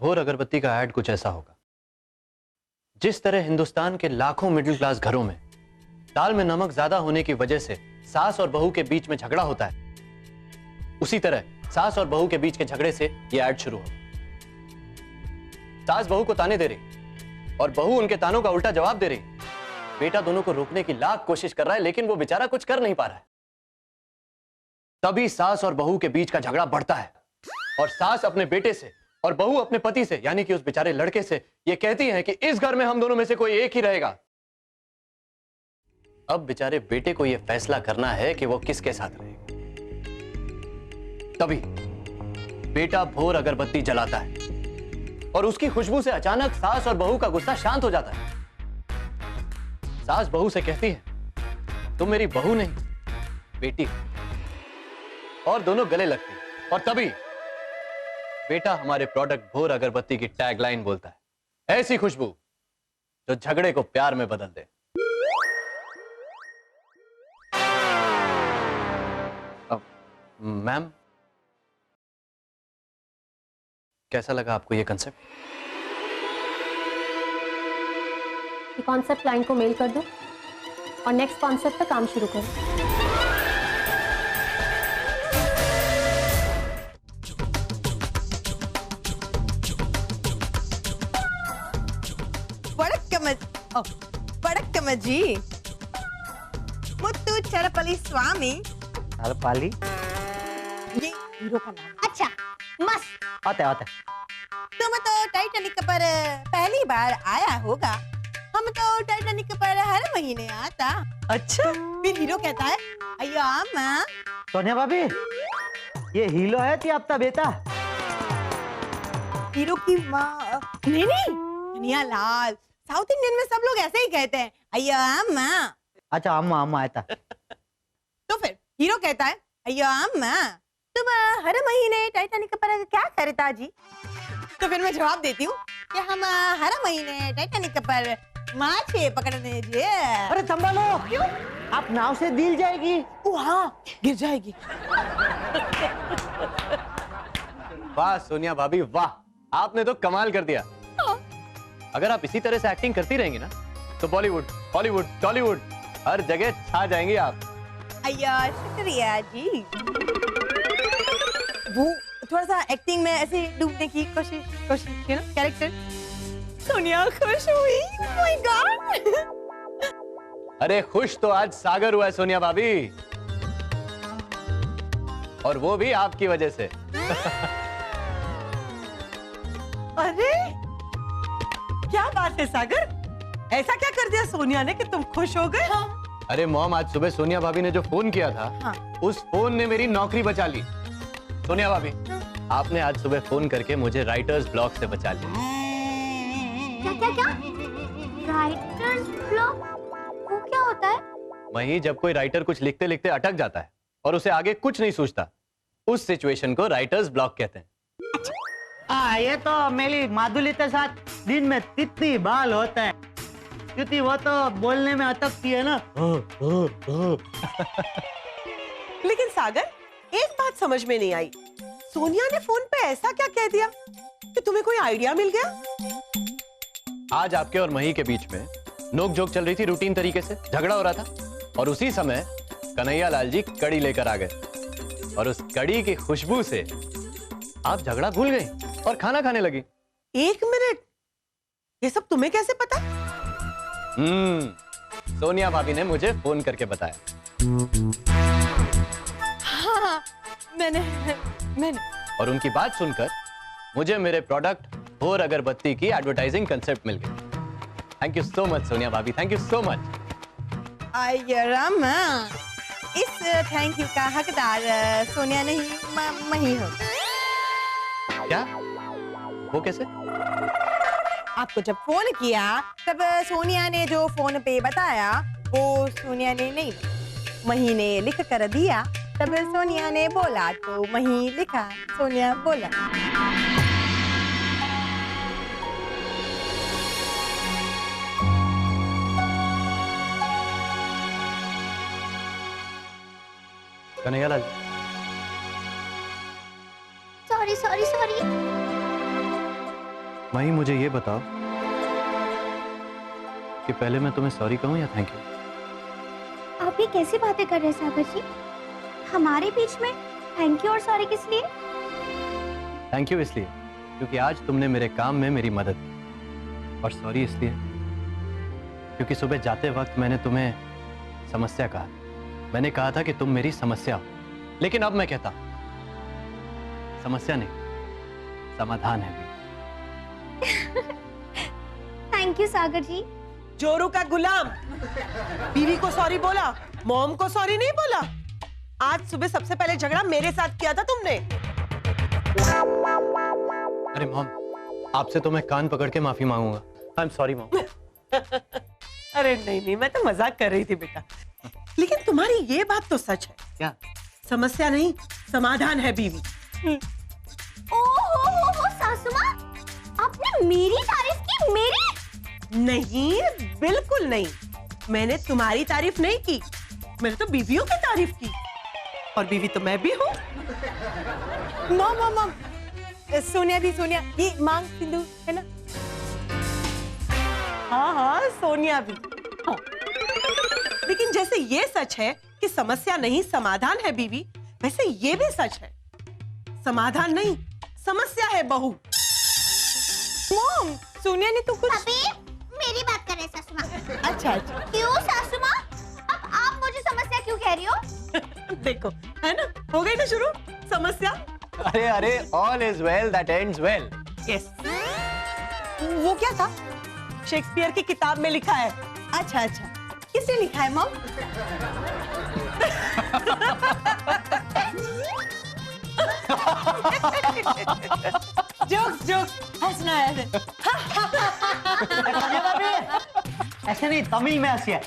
भोर अगरबत्ती का ऐड कुछ ऐसा होगा। जिस तरह हिंदुस्तान के लाखों मिडिल क्लास घरों में दाल में नमक ज्यादा होने की वजह से सास और बहू के बीच में झगड़ा होता है, उसी तरह सास और बहू के बीच के झगड़े से यह ऐड शुरू हो। सास बहू को ताने दे रही और बहू उनके तानों का उल्टा जवाब दे रही। बेटा दोनों को रोकने की लाख कोशिश कर रहा है, लेकिन वो बेचारा कुछ कर नहीं पा रहा है। तभी सास और बहू के बीच का झगड़ा बढ़ता है और सास अपने बेटे से और बहू अपने पति से, यानी कि उस बेचारे लड़के से, ये कहती है कि इस घर में हम दोनों में से कोई एक ही रहेगा। अब बेचारे बेटे को यह फैसला करना है कि वो किसके साथ रहेगा। तभी बेटा भोर अगरबत्ती जलाता है और उसकी खुशबू से अचानक सास और बहू का गुस्सा शांत हो जाता है। सास बहू से कहती है, तुम मेरी बहू नहीं बेटी हो, और दोनों गले लगते हैं। और तभी बेटा हमारे प्रोडक्ट भोर अगरबत्ती की टैगलाइन बोलता है, ऐसी खुशबू जो झगड़े को प्यार में बदल दे। मैम, कैसा लगा आपको ये कंसेप्ट? ये कॉन्सेप्ट क्लाइंट को मेल कर दो और नेक्स्ट कॉन्सेप्ट पर काम शुरू करो। వడక్కమజీ ముత్తు చరపల్లి स्वामी। चरपाली? ये हीरो का नाम। अच्छा, मस्त। आता है। तुम तो टाइटैनिक पर पहली बार आया होगा, हम तो टाइटैनिक पर हर महीने आता। अच्छा, फिर हीरो कहता है, अय्या माँ। सोनिया भाभी, ये हीरो है कि आपका बेटा? हीरो की माँ नहीं, कन्हैया लाल। साउथ इंडियन में सब लोग ऐसे ही कहते हैं, अय्या माँ। अच्छा, अम्मा आया था। तो फिर हीरो कहता है, अय्या माँ, तुम हर महीने टाइटैनिक पर क्या करता जी? तो फिर मैं जवाब देती हूँ कि हम हर महीने टाइटैनिक पर माछे पकड़ने जे। अरे संभालो, क्यों? आप नाव से दिल जाएगी। हाँ, गिर जाएगी। वाह सोनिया भाभी वाह, आपने तो कमाल कर दिया। अगर आप इसी तरह से एक्टिंग करती रहेंगी ना, तो बॉलीवुड, हॉलीवुड, टॉलीवुड हर जगह छा जाएंगी आप। अय्या शुक्रिया जी। वो थोड़ा सा एक्टिंग में ऐसे डूबने की कोशिश, यू नो, कैरेक्टर। सोनिया खुश हुई। Oh my God! अरे खुश तो आज सागर हुआ है सोनिया भाभी, और वो भी आपकी वजह से। अरे क्या बात है सागर, ऐसा क्या कर दिया सोनिया ने कि तुम खुश हो गए? हाँ। अरे मॉम, आज सुबह सोनिया भाभी ने जो फोन किया था, हाँ। उस फोन ने मेरी नौकरी बचा ली। सोनिया भाभी, आपने आज सुबह फोन करके मुझे राइटर्स ब्लॉक से बचा लिया। क्या? Writers block? वो क्या होता है? वहीं जब कोई राइटर कुछ लिखते लिखते अटक जाता है और उसे आगे कुछ नहीं सूझता, उस सिचुएशन को राइटर्स ब्लॉक कहते हैं। ये तो मेरी माधुली के साथ दिन में कितनी बाल होता है, क्योंकि वो तो बोलने में अटकती है ना। लेकिन सागर, एक बात समझ में नहीं आई, सोनिया ने फोन पे ऐसा क्या कह दिया कि तुम्हें कोई आइडिया मिल गया? आज आपके और मही के बीच में नोक झोंक चल रही थी, रूटीन तरीके से झगड़ा हो रहा था, और उसी समय कन्हैया लाल जी कड़ी लेकर आ गए और उस कड़ी की खुशबू से आप झगड़ा भूल गई और खाना खाने लगी। 1 मिनट, ये सब तुम्हें कैसे पता? सोनिया भाभी ने मुझे फोन करके बताया। हाँ, मैंने और उनकी बात सुनकर मुझे मेरे प्रोडक्ट भोर अगरबत्ती की एडवर्टाइजिंग कंसेप्ट मिल गई। Thank you so much Sonia भाभी, थैंक यू सो मच। अय्या रामा, इस थैंक यू का हकदार सोनिया नहीं मही हो। क्या? वो कैसे? आपको जब फोन किया तब सोनिया ने जो फोन पे बताया वो सोनिया ने नहीं, मही ने लिख कर दिया। तब सोनिया ने बोला तो मही लिखा, सोनिया बोला। कन्हैया लाल, सॉरी। माही मुझे ये बताओ कि पहले मैं तुम्हें सॉरी कहूं या थैंक यू? आप ये कैसी बातें कर रहे हैं सागर जी? हमारे बीच में थैंक यू और सॉरी किस लिए? थैंक यू इसलिए क्योंकि आज तुमने मेरे काम में मेरी मदद की, और सॉरी इसलिए क्योंकि सुबह जाते वक्त मैंने तुम्हें समस्या कहा। मैंने कहा था कि तुम मेरी समस्या हो, लेकिन अब मैं कहता हूं समस्या नहीं, समाधान है भी। थैंक यू सागर जी। जोरू का गुलाम, बीवी को सॉरी बोला, मॉम को सॉरी नहीं बोला। आज सुबह सबसे पहले झगड़ा मेरे साथ किया था तुमने। अरे मॉम, आपसे तो मैं कान पकड़ के माफी मांगूंगा। I am sorry mom. अरे नहीं नहीं, मैं तो मजाक कर रही थी बेटा। लेकिन तुम्हारी ये बात तो सच है। क्या? समस्या नहीं, समाधान है बीवी। ओहो सासू माँ, आपने मेरी तारीफ की? मेरी नहीं, बिल्कुल नहीं। मैंने तुम्हारी तारीफ नहीं की, मैंने तो बीवियों की तारीफ की, और बीवी तो मैं भी हूँ। मॉम मॉम मॉम, सोनिया भी, सोनिया ये मांग सिंदूर है ना? हाँ हाँ, सोनिया भी। हाँ। लेकिन जैसे ये सच है कि समस्या नहीं समाधान है बीवी, वैसे ये भी सच है समाधान नहीं समस्या है बहू। मॉम, सोनिया ने तो कुछ। अबे मेरी बात कर रहे हैं सासू माँ। अच्छा अच्छा। क्यों सासू माँ? अब आप मुझे समस्या क्यों कह रही हो? देखो, है ना, हो गई ना शुरू समस्या। अरे अरे, all is well that ends well. Yes, वो क्या था? शेक्सपियर की किताब में लिखा है। अच्छा अच्छा, किसने लिखा है मॉम? जोक्स जोक्स, हंसना है। ऐसे नहीं, तमिल में हंसिए।